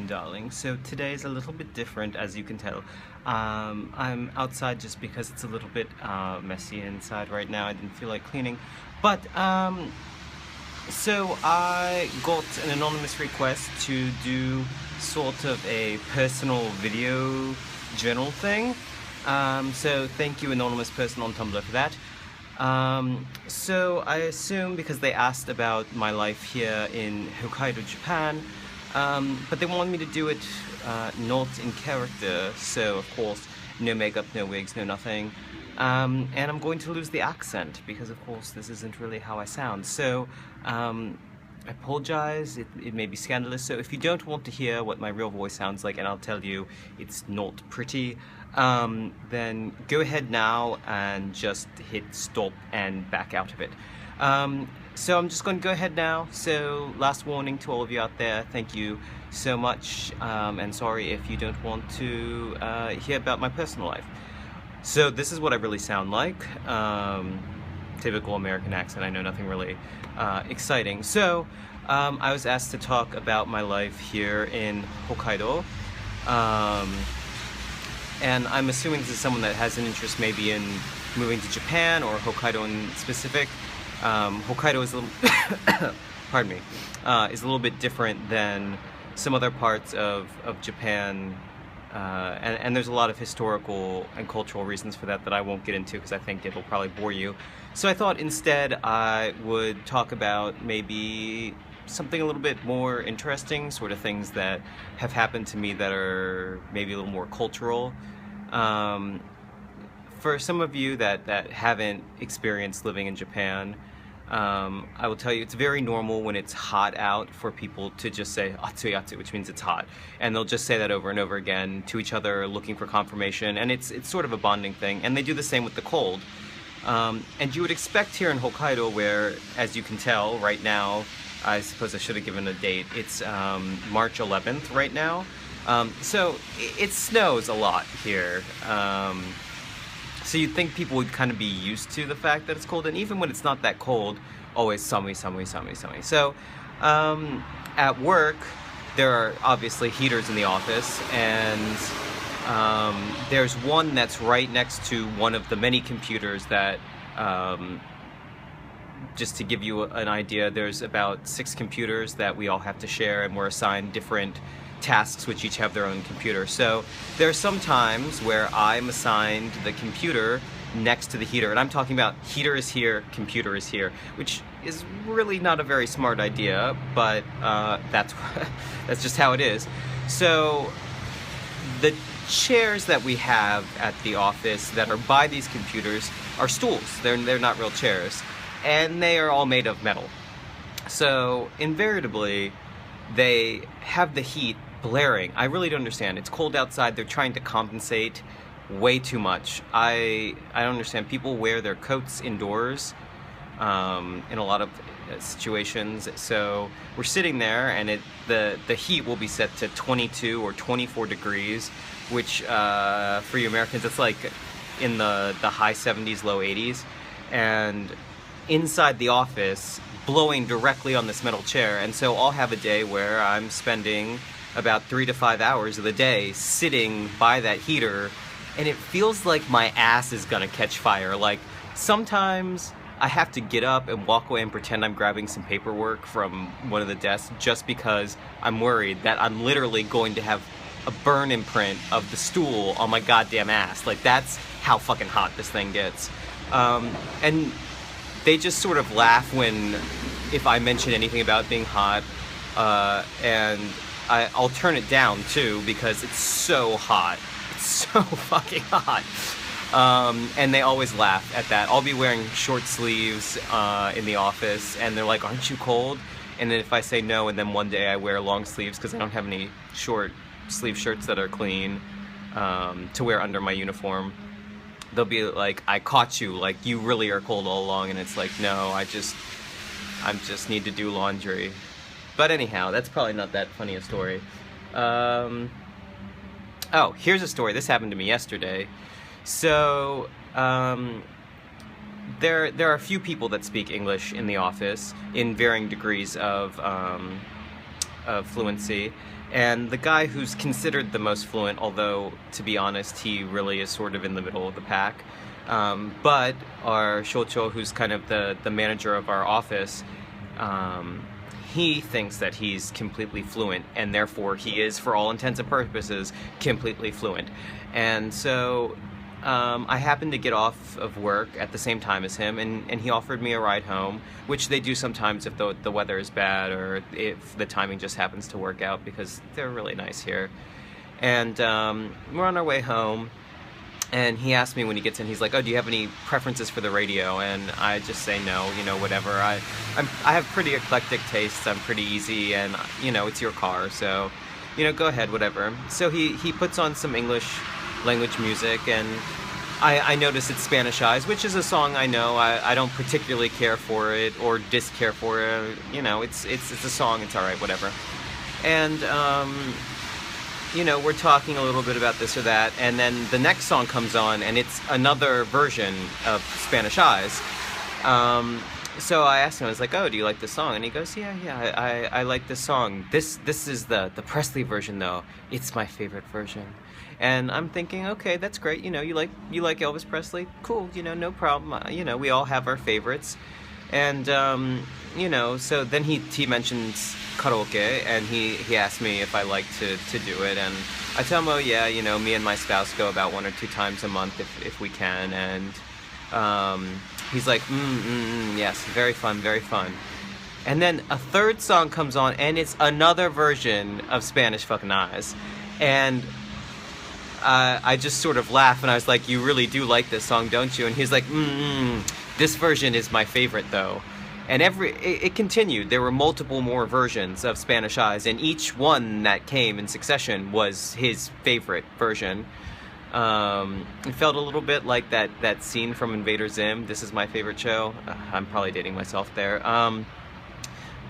afternoon, darling. So today is a little bit different, as you can tell. I'm outside just because it's a little bit messy inside right now. I didn't feel like cleaning. But, so I got an anonymous request to do sort of a personal video journal thing. So thank you, anonymous person on Tumblr, for that. So I assume because they asked about my life here in Hokkaido, Japan, but they wanted me to do it not in character, so of course no makeup, no wigs, no nothing, and I'm going to lose the accent because of course this isn't really how I sound. So I apologize, it may be scandalous, so if you don't want to hear what my real voice sounds like, and I'll tell you it's not pretty, then go ahead now and just hit stop and back out of it. So I'm just going to go ahead now. So last warning to all of you out there, thank you so much, and sorry if you don't want to hear about my personal life. So this is what I really sound like. Typical American accent, I know, nothing really exciting. So I was asked to talk about my life here in Hokkaido. And I'm assuming this is someone that has an interest maybe in moving to Japan or Hokkaido in specific. Hokkaido is a little, pardon me, is a little bit different than some other parts of Japan, and there's a lot of historical and cultural reasons for that I won't get into because I think it'll probably bore you. So I thought instead I would talk about maybe something a little bit more interesting, sort of things that have happened to me that are maybe a little more cultural. For some of you that haven't experienced living in Japan, I will tell you it's very normal when it's hot out for people to just say "atsui atsui," which means it's hot, and they'll just say that over and over again to each other, looking for confirmation, and it's sort of a bonding thing. And they do the same with the cold. And you would expect here in Hokkaido, where, as you can tell right now, I suppose I should have given a date, it's March 11th right now, so it snows a lot here. So you'd think people would kind of be used to the fact that it's cold, and even when it's not that cold, always summy. So at work, there are obviously heaters in the office, and there's one that's right next to one of the many computers that, just to give you an idea, there's about 6 computers that we all have to share, and we're assigned different tasks which each have their own computer. So there are some times where I'm assigned the computer next to the heater, and I'm talking about heater is here, computer is here, which is really not a very smart idea, but that's just how it is. So the chairs that we have at the office that are by these computers are stools. They're not real chairs, and they are all made of metal. So invariably they have the heat blaring. I really don't understand. It's cold outside. They're trying to compensate way too much. I don't understand. People wear their coats indoors in a lot of situations. So we're sitting there, and the heat will be set to 22 or 24 degrees, which for you Americans, it's like in the high 70s, low 80s. And inside the office, blowing directly on this metal chair. And so I'll have a day where I'm spending about 3 to 5 hours of the day sitting by that heater, and it feels like my ass is gonna catch fire. Like, sometimes I have to get up and walk away and pretend I'm grabbing some paperwork from one of the desks just because I'm worried that I'm literally going to have a burn imprint of the stool on my goddamn ass. Like, that's how fucking hot this thing gets. And they just sort of laugh if I mention anything about being hot, and I'll turn it down too because it's so hot. It's so fucking hot. And they always laugh at that. I'll be wearing short sleeves in the office, and they're like, "Aren't you cold?" And then if I say no, and then one day I wear long sleeves because I don't have any short sleeve shirts that are clean to wear under my uniform, they'll be like, "I caught you, like you really are cold all along," and it's like, no, I just need to do laundry. But anyhow, that's probably not that funny a story. Oh, here's a story. This happened to me yesterday. So there are a few people that speak English in the office in varying degrees of fluency, And the guy who's considered the most fluent, although to be honest, he really is sort of in the middle of the pack. But our Shocho, who's kind of the manager of our office, he thinks that he's completely fluent, and therefore he is, for all intents and purposes, completely fluent. And so I happened to get off of work at the same time as him, and he offered me a ride home, which they do sometimes if the weather is bad or if the timing just happens to work out, because they're really nice here. And we're on our way home, and he asked me when he gets in, he's like, oh, do you have any preferences for the radio? And I just say no, whatever. I have pretty eclectic tastes. I'm pretty easy, and, it's your car, so, go ahead, whatever. So he puts on some English language music, and I notice it's Spanish Eyes, which is a song I know. I don't particularly care for it or discare for it. It's a song, it's all right, whatever. And, we're talking a little bit about this or that, and then the next song comes on, and it's another version of Spanish Eyes. So I asked him, I was like, oh, do you like this song? And he goes, yeah, I like this song. This is the Presley version, though. It's my favorite version. And I'm thinking, okay, that's great. You like Elvis Presley? Cool, no problem. We all have our favorites. And, so then he mentions karaoke, and he asked me if I like to do it. And I tell him, oh, yeah, me and my spouse go about 1 or 2 times a month if we can. And he's like, yes, very fun, very fun. And then a third song comes on, and it's another version of Spanish fucking Eyes. And I just sort of laugh, and I was like, you really do like this song, don't you? And he's like, this version is my favorite, though. And it continued. There were multiple more versions of Spanish Eyes, and each one that came in succession was his favorite version. It felt a little bit like that scene from Invader Zim, This Is My Favorite Show. I'm probably dating myself there.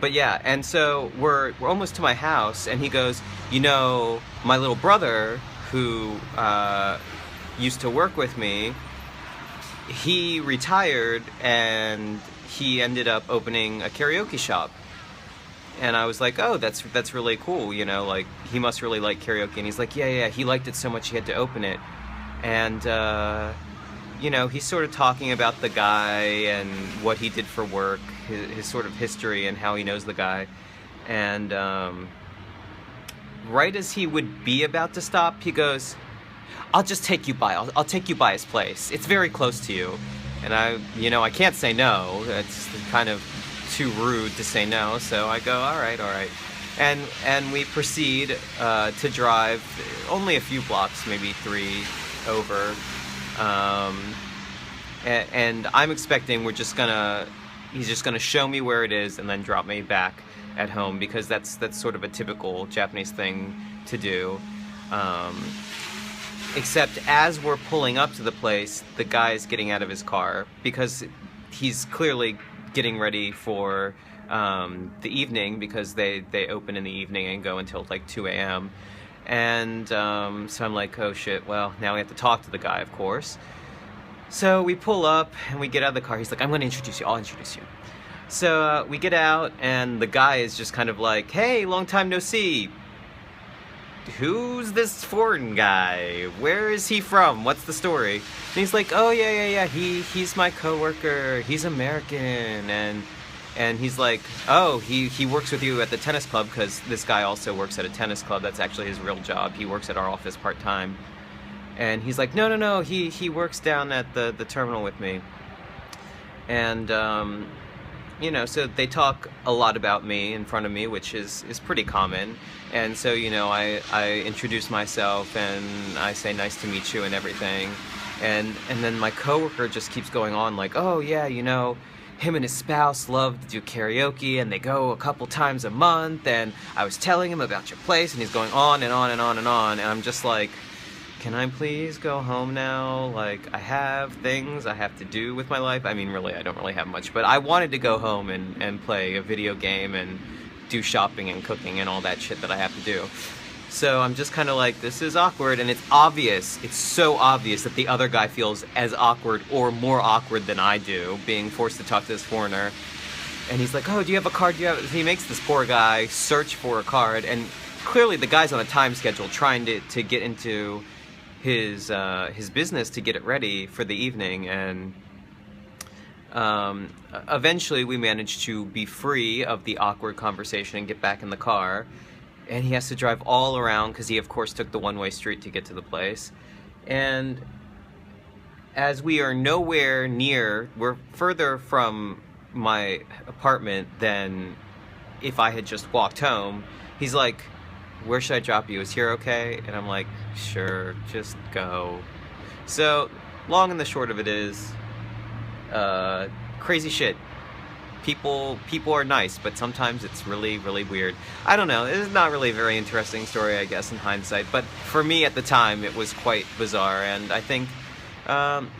But yeah, and so we're almost to my house, and he goes, my little brother, who used to work with me, he retired, and he ended up opening a karaoke shop. And I was like, oh, that's really cool, he must really like karaoke. And he's like, yeah, he liked it so much he had to open it. And he's sort of talking about the guy and what he did for work, his sort of history and how he knows the guy. And right as he would be about to stop, he goes, I'll just take you by. I'll take you by his place. It's very close to you. And I can't say no. It's kind of too rude to say no. So I go, all right. And we proceed to drive only a few blocks, maybe 3 over. And I'm expecting he's just gonna show me where it is and then drop me back at home, because that's sort of a typical Japanese thing to do. Except as we're pulling up to the place, the guy is getting out of his car, because he's clearly getting ready for the evening, because they open in the evening and go until like 2 a.m. And so I'm like, oh shit, well, now we have to talk to the guy, of course. So we pull up and we get out of the car. He's like, I'm going to introduce you. I'll introduce you. So we get out, and the guy is just kind of like, hey, long time no see. Who's this foreign guy? Where is he from? What's the story? And he's like, oh, yeah. He's my coworker. He's American. And he's like, oh, he works with you at the tennis club, because this guy also works at a tennis club. That's actually his real job. He works at our office part-time. And he's like, no, he works down at the terminal with me. And, so they talk a lot about me in front of me, which is pretty common. And so, I introduce myself, and I say nice to meet you and everything. And then my coworker just keeps going on like, oh, yeah, him and his spouse love to do karaoke, and they go a couple times a month, and I was telling him about your place, and he's going on and on and on and on, and I'm just like, can I please go home now? Like, I have things I have to do with my life. I mean, really, I don't really have much, but I wanted to go home and play a video game and do shopping and cooking and all that shit that I have to do. So I'm just kind of like, this is awkward, and it's obvious, it's so obvious that the other guy feels as awkward or more awkward than I do, being forced to talk to this foreigner. And he's like, oh, do you have a card? He makes this poor guy search for a card, and clearly the guy's on a time schedule trying to get into his business to get it ready for the evening, and eventually we managed to be free of the awkward conversation and get back in the car, and he has to drive all around because he of course took the one-way street to get to the place. And as we are nowhere near, we're further from my apartment than if I had just walked home, he's like, "Where should I drop you? Is here okay?" And I'm like, "Sure, just go." So, long and the short of it is, crazy shit. People are nice, but sometimes it's really, really weird. I don't know, it's not really a very interesting story, I guess, in hindsight, but for me at the time, it was quite bizarre, and I think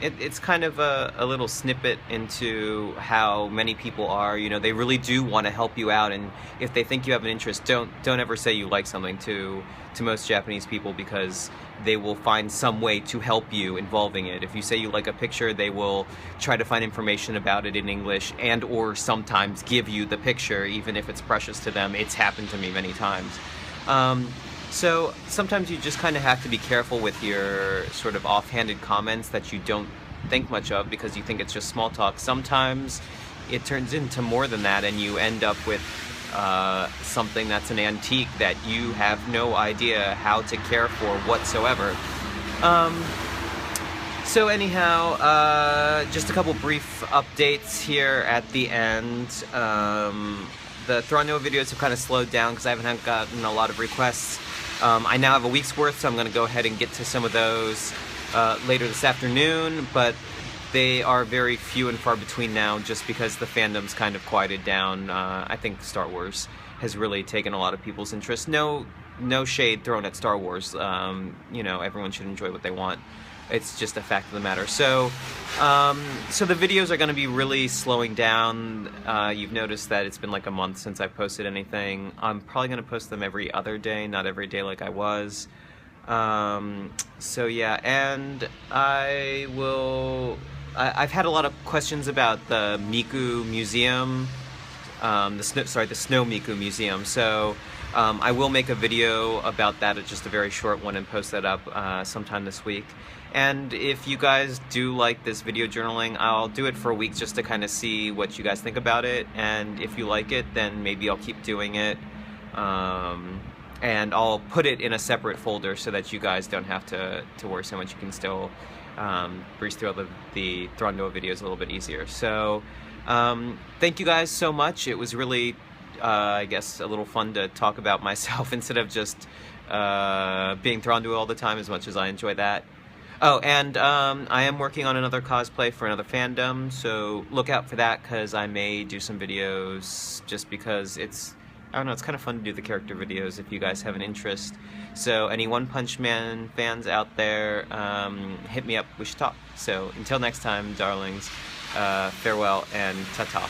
it's kind of a little snippet into how many people are. You know, they really do want to help you out, and if they think you have an interest, don't ever say you like something to most Japanese people, because they will find some way to help you involving it. If you say you like a picture, they will try to find information about it in English, and or sometimes give you the picture, even if it's precious to them. It's happened to me many times. So sometimes you just kind of have to be careful with your sort of offhanded comments that you don't think much of because you think it's just small talk. Sometimes it turns into more than that, and you end up with something that's an antique that you have no idea how to care for whatsoever. So anyhow, just a couple brief updates here at the end. The Throno videos have kind of slowed down because I haven't gotten a lot of requests. I now have a week's worth, so I'm going to go ahead and get to some of those later this afternoon, but they are very few and far between now just because the fandom's kind of quieted down. I think Star Wars has really taken a lot of people's interest. No shade thrown at Star Wars. You know, everyone should enjoy what they want. It's just a fact of the matter. So, so the videos are going to be really slowing down. You've noticed that it's been like a month since I posted anything. I'm probably going to post them every other day, not every day like I was. So yeah, and I've had a lot of questions about the Miku Museum, the Snow Miku Museum. So I will make a video about that, just a very short one, and post that up sometime this week. And if you guys do like this video journaling, I'll do it for a week just to kind of see what you guys think about it. And if you like it, then maybe I'll keep doing it. And I'll put it in a separate folder so that you guys don't have to worry so much. You can still breeze through all the Throndo videos a little bit easier. So thank you guys so much. It was really, I guess, a little fun to talk about myself instead of just being Throndo all the time, as much as I enjoy that. Oh, and I am working on another cosplay for another fandom, so look out for that, because I may do some videos just because it's, I don't know, it's kind of fun to do the character videos if you guys have an interest. So any One Punch Man fans out there, hit me up, we should talk. So until next time, darlings, farewell and ta-ta.